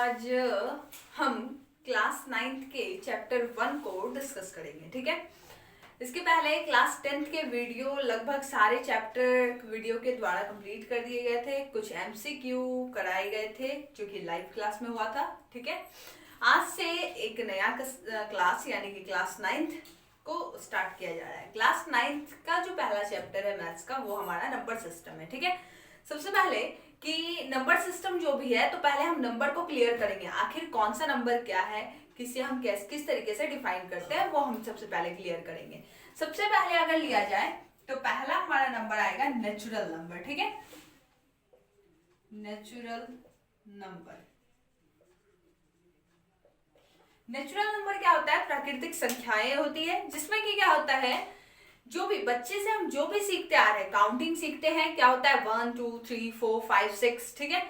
आज हम class 9th के चैप्टर 1 को डिस्कस करेंगे। ठीक है, इसके पहले क्लास 10th के वीडियो लगभग सारे चैप्टर वीडियो के द्वारा कंप्लीट कर दिए गए थे। कुछ एमसीक्यू कराए गए थे जो कि लाइव क्लास में हुआ था। ठीक है, आज से एक नया क्लास यानी कि क्लास 9th को स्टार्ट किया जा रहा है। क्लास 9th का जो पहला चैप्टर है मैथ्स का, वो हमारा नंबर सिस्टम है। ठीक है, सबसे पहले कि नंबर सिस्टम जो भी है, तो पहले हम नंबर को क्लियर करेंगे। आखिर कौन सा नंबर क्या है, किसे हम किस तरीके से डिफाइन करते हैं, वो हम सबसे पहले क्लियर करेंगे। सबसे पहले अगर लिया जाए तो पहला हमारा नंबर आएगा नेचुरल नंबर। ठीक है, नेचुरल नंबर। नेचुरल नंबर क्या होता है? प्राकृतिक संख्याएं होती है, जिसमें कि क्या होता है, जो भी बच्चे से हम जो भी सीखते आ रहे हैं, काउंटिंग सीखते हैं, क्या होता है 1 2 3 4 5 6। ठीक है,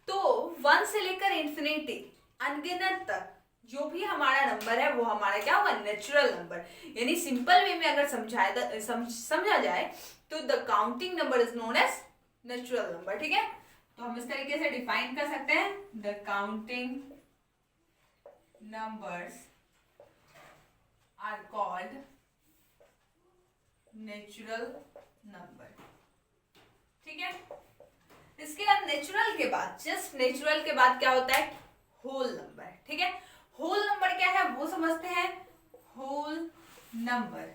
तो 1 से लेकर इंफिनिटी अनगिनत तक जो भी हमारा नंबर है वो हमारा क्या होगा? Natural number. यानी सिंपल वे में अगर समझा जाए तो the counting number is known as natural number. ठीक है, तो हम इस तरीके से डिफाइन कर सकते हैं, the counting numbers are called natural number। ठीक है, इसके बाद नेचुरल के बाद, जस्ट नेचुरल के बाद क्या होता है? Whole number. ठीक है, होल नंबर क्या है वो समझते हैं। होल नंबर,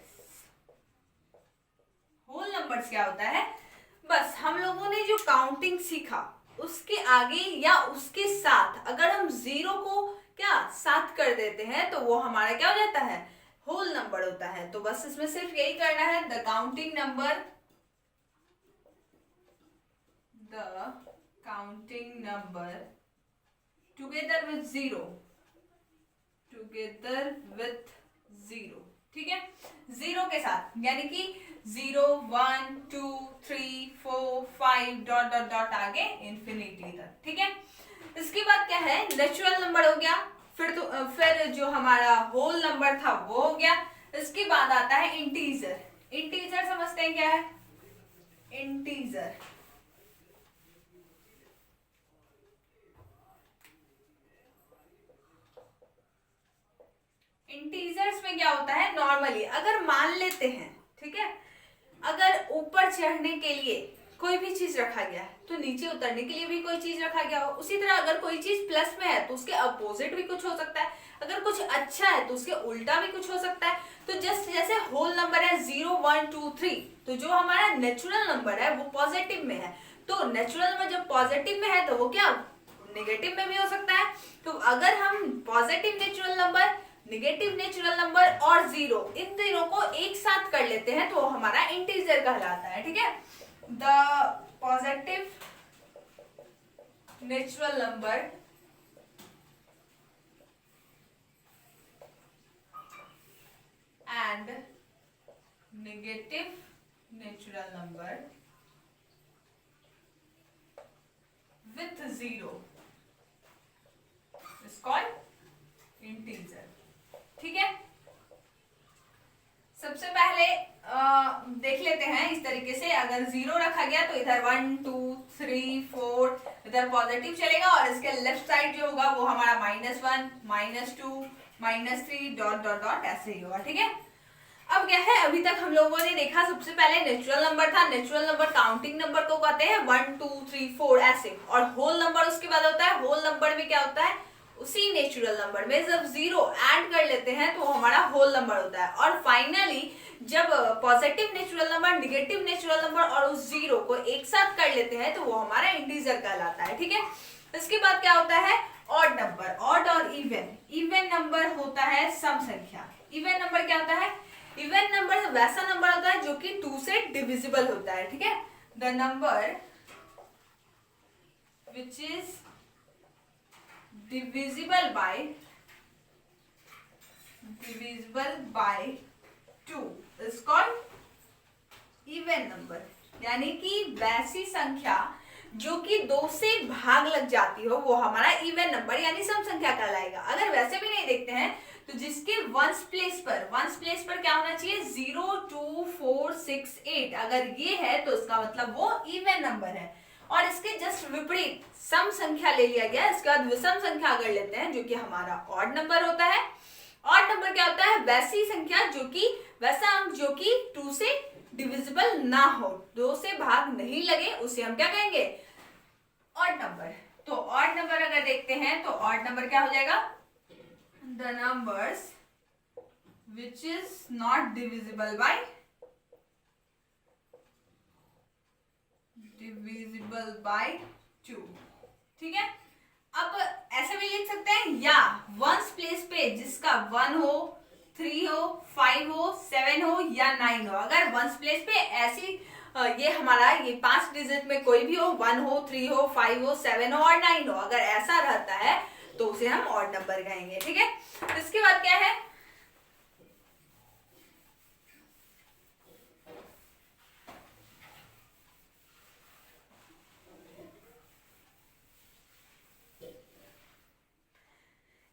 होल नंबर्स क्या होता है? बस हम लोगों ने जो काउंटिंग सीखा उसके आगे या उसके साथ अगर हम जीरो को क्या साथ कर देते हैं तो वो हमारा क्या हो जाता है? होल नंबर होता है। तो बस इसमें सिर्फ यही करना है, the counting number, the counting number together with zero, together with zero. ठीक है, जीरो के साथ, यानी कि 0 1 2 3 4 5 डॉट डॉट डॉट आगे इंफिनिटी तक। ठीक है, इसके बाद क्या है? नेचुरल नंबर हो गया, फिर जो हमारा होल नंबर था वो हो गया। इसके बाद आता है इंटीजर। इंटीजर समझते हैं क्या है? इंटीजर, इंटीजर्स में क्या होता है? नॉर्मली अगर मान लेते हैं, ठीक है, अगर ऊपर चढ़ने के लिए कोई भी चीज रखा गया है तो नीचे उतरने के लिए भी कोई चीज रखा गया हो। उसी तरह अगर कोई चीज प्लस में है तो उसके अपोजिट भी कुछ हो सकता है, अगर कुछ अच्छा है तो उसके उल्टा भी कुछ हो सकता है। तो जस्ट जैसे होल नंबर है 0 1 2 3, तो जो हमारा नेचुरल नंबर है वो पॉजिटिव में है। तो नेचुरल नंबर जब पॉजिटिव में है तो वो क्या नेगेटिव में भी हो सकता है। तो अगर हम positive natural number, negative natural number और जीरो, इन तीनों को एक साथ कर लेते हैं तो हमारा इंटीजर कहलाता है। ठीक है, the positive natural number and negative natural number with zero is called integer. ठीक है, सबसे पहले देख लेते हैं इस तरीके से। अगर जीरो रखा गया तो इधर 1 2 3 4 इधर पॉजिटिव चलेगा और इसके लेफ्ट साइड जो होगा वो हमारा -1 -2 -3 डॉट डॉट डॉट ऐसे ही होगा। ठीक है, अब क्या है, अभी तक हम लोगों ने देखा सबसे पहले नेचुरल नंबर था। नेचुरल नंबर काउंटिंग नंबर को कहते हैं 1 2 3 4 ऐसे, और होल नंबर उसके बाद होता है। होल नंबर में क्या होता है? उसी नेचुरल नंबर में जब जीरो ऐड कर लेते हैं तो हमारा होल नंबर होता है। और फाइनली जब positive natural number, negative natural number और उस जीरो को एक साथ कर लेते हैं तो वो हमारा इंटीजर कहलाता है। ठीक है, इसके बाद क्या होता है? Odd number. ऑड और इवन, इवन नंबर होता है सम संख्या। इवन नंबर क्या होता है? इवन नंबर वैसा नंबर होता है जो कि 2 से डिविजिबल होता है। ठीक है, the number which is divisible by 2 is called even number। यानी कि वैसी संख्या जो कि 2 से भाग लग जाती हो वो हमारा इवन नंबर यानी सम संख्या कहलाएगा। अगर वैसे भी नहीं देखते हैं तो जिसके वंस प्लेस पर क्या होना चाहिए? 0 2 4 6 8। अगर ये है तो इसका मतलब वो इवन नंबर है। और इसके जस्ट विपरीत सम संख्या ले लिया गया। इसके बाद विषम संख्या अगर लेते हैं जो कि हमारा ऑड नंबर होता है। ऑड नंबर क्या होता है? वैसी संख्या वैसा अंक जो कि 2 से डिविजिबल ना हो, 2 से भाग नहीं लगे, उसे हम क्या कहेंगे? Odd number. तो ऑड नंबर अगर देखते हैं तो ऑड नंबर क्या हो जाएगा? The numbers which is not divisible by two. ठीक है, अब ऐसे भी लिख सकते हैं, या वंस प्लेस पे जिसका 1 हो, 3 हो, 5 हो, 7 हो या 9 हो। अगर वंस प्लेस पे ऐसी ये हमारा ये 5 डिजिट में कोई भी हो, 1 हो, 3 हो, 5 हो, 7 हो और 9 हो, अगर ऐसा रहता है तो उसे हम ऑड नंबर कहेंगे। ठीक है, इसके बाद क्या है?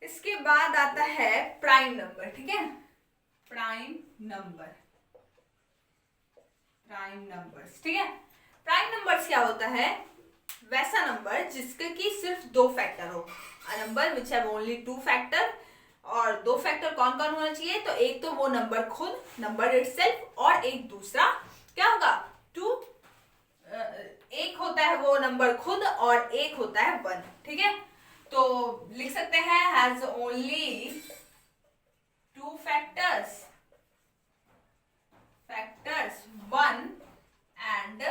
इसके बाद आता है प्राइम नंबर। ठीक है, प्राइम नंबर्स। ठीक है, प्राइम नंबर्स क्या होता है? वैसा नंबर जिसके की सिर्फ 2 फैक्टर हो। A number which have only 2 factor. और 2 फैक्टर कौन कौन होना चाहिए? तो एक तो वो नंबर खुद, नंबर इटसेल्फ, और एक दूसरा क्या होगा? एक होता है वो नंबर खुद और एक होता है 1। ठीक है, तो लिख सकते हैं has only 2 factors 1 and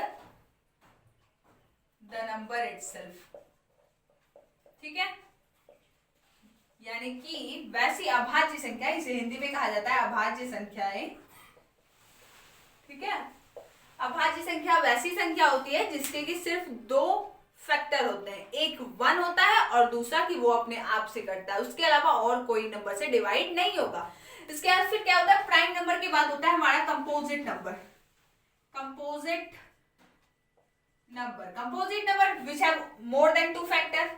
the number itself। ठीक है, यानी कि वैसी अभाज्य संख्या, इसे हिंदी में कहा जाता है अभाज्य संख्याएं। ठीक है, अभाज्य संख्या वैसी संख्या होती है जिसके कि सिर्फ 2 फैक्टर होते हैं, एक 1 होता है और दूसरा कि वो अपने आप से कटता है, उसके अलावा और कोई नंबर से डिवाइड नहीं होगा। इसके बाद फिर क्या होता है? प्राइम नंबर के बाद होता है हमारा composite number. Composite number which have more than 2 factor,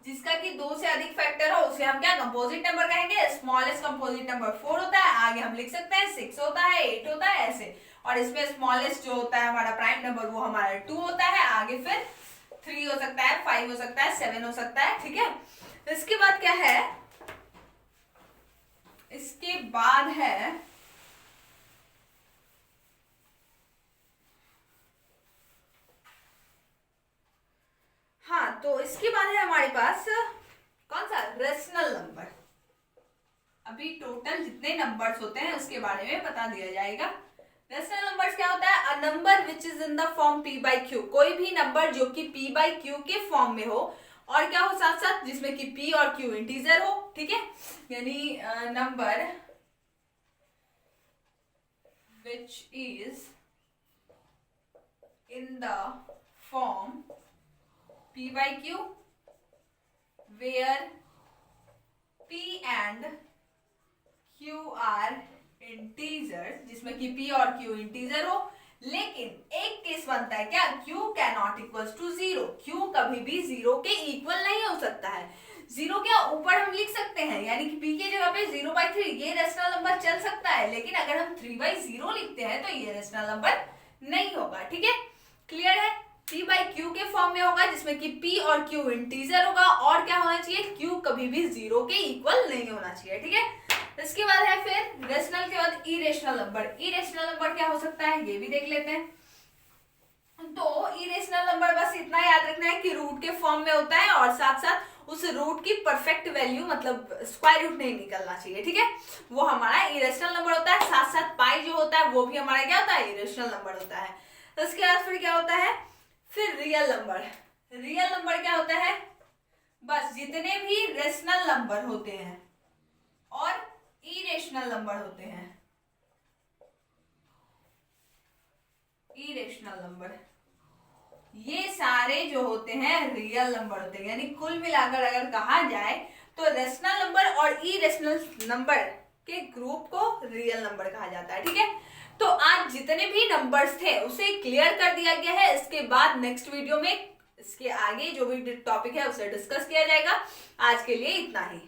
जिसका कि 2 से अधिक फैक्टर हो उसे हम क्या कंपोजिट नंबर कहेंगे। स्मॉलेस्ट कंपोजिट नंबर 4 होता है, आगे हम लिख सकते हैं 6 होता है, 8 होता है, ऐसे। और इसमें स्मॉलेस्ट जो होता है हमारा प्राइम नंबर वो हमारा 2 होता है, आगे फिर 3 हो सकता है, 5 हो सकता है, 7 हो सकता है। ठीक है, इसके बाद क्या है? इसके बाद है हाँ, तो इसके बाद है हमारे पास कौन सा? Rational number. अभी टोटल जितने नंबर्स होते हैं उसके बारे में बता दिया जाएगा। रेशनल नंबर्स क्या होता है? A number which is in the form p/q। कोई भी नंबर जो कि p/q के फॉर्म में हो, और क्या हो साथ साथ, जिसमें कि p और q इंटीजर हो। ठीक है, यानी number which is in the form p/q where p and q are integers, जिसमें कि p और q इंटीजर हो, लेकिन एक केस बनता है क्या? q cannot equals to 0। q कभी भी 0 के इक्वल नहीं हो सकता है। 0 के ऊपर हम लिख सकते हैं, यानी कि p के जगह पे 0/3 ये रेशनल नंबर चल सकता है, लेकिन अगर हम 3/0 लिखते हैं तो ये रेशनल नंबर नहीं होगा। ठीक है, क्लियर है? p/q के फॉर्म में होगा जिसमें कि p और q इंटीजर होगा, और क्या होना चाहिए? q कभी भी 0 के इक्वल नहीं होना चाहिए। ठीक है, इसके बाद है फिर रेशनल के बाद इरेशनल नंबर। इरेशनल नंबर क्या हो सकता है ये भी देख लेते हैं। तो इरेशनल नंबर बस इतना याद रखना है कि रूट के फॉर्म में होता है, और साथ साथ उस रूट की परफेक्ट वैल्यू मतलब स्क्वायर रूट नहीं निकलना चाहिए। ठीक है, वो हमारा इरेशनल नंबर होता है। साथ साथ पाई जो होता है वो भी हमारा क्या होता है? इरेशनल नंबर होता है। तो इसके बाद फिर क्या होता है? फिर रियल नंबर। रियल नंबर क्या होता है? बस जितने भी रेशनल नंबर होते हैं और इरेशनल नंबर होते हैं, इरेशनल नंबर, ये सारे जो होते हैं रियल नंबर होते हैं। यानी कुल मिलाकर अगर कहा जाए तो रेशनल नंबर और इरेशनल नंबर के ग्रुप को रियल नंबर कहा जाता है। ठीक है, तो आज जितने भी नंबर्स थे उसे क्लियर कर दिया गया है। इसके बाद नेक्स्ट वीडियो में इसके आगे जो भी टॉपिक है उसे डिस्कस किया जाएगा। आज के लिए इतना ही।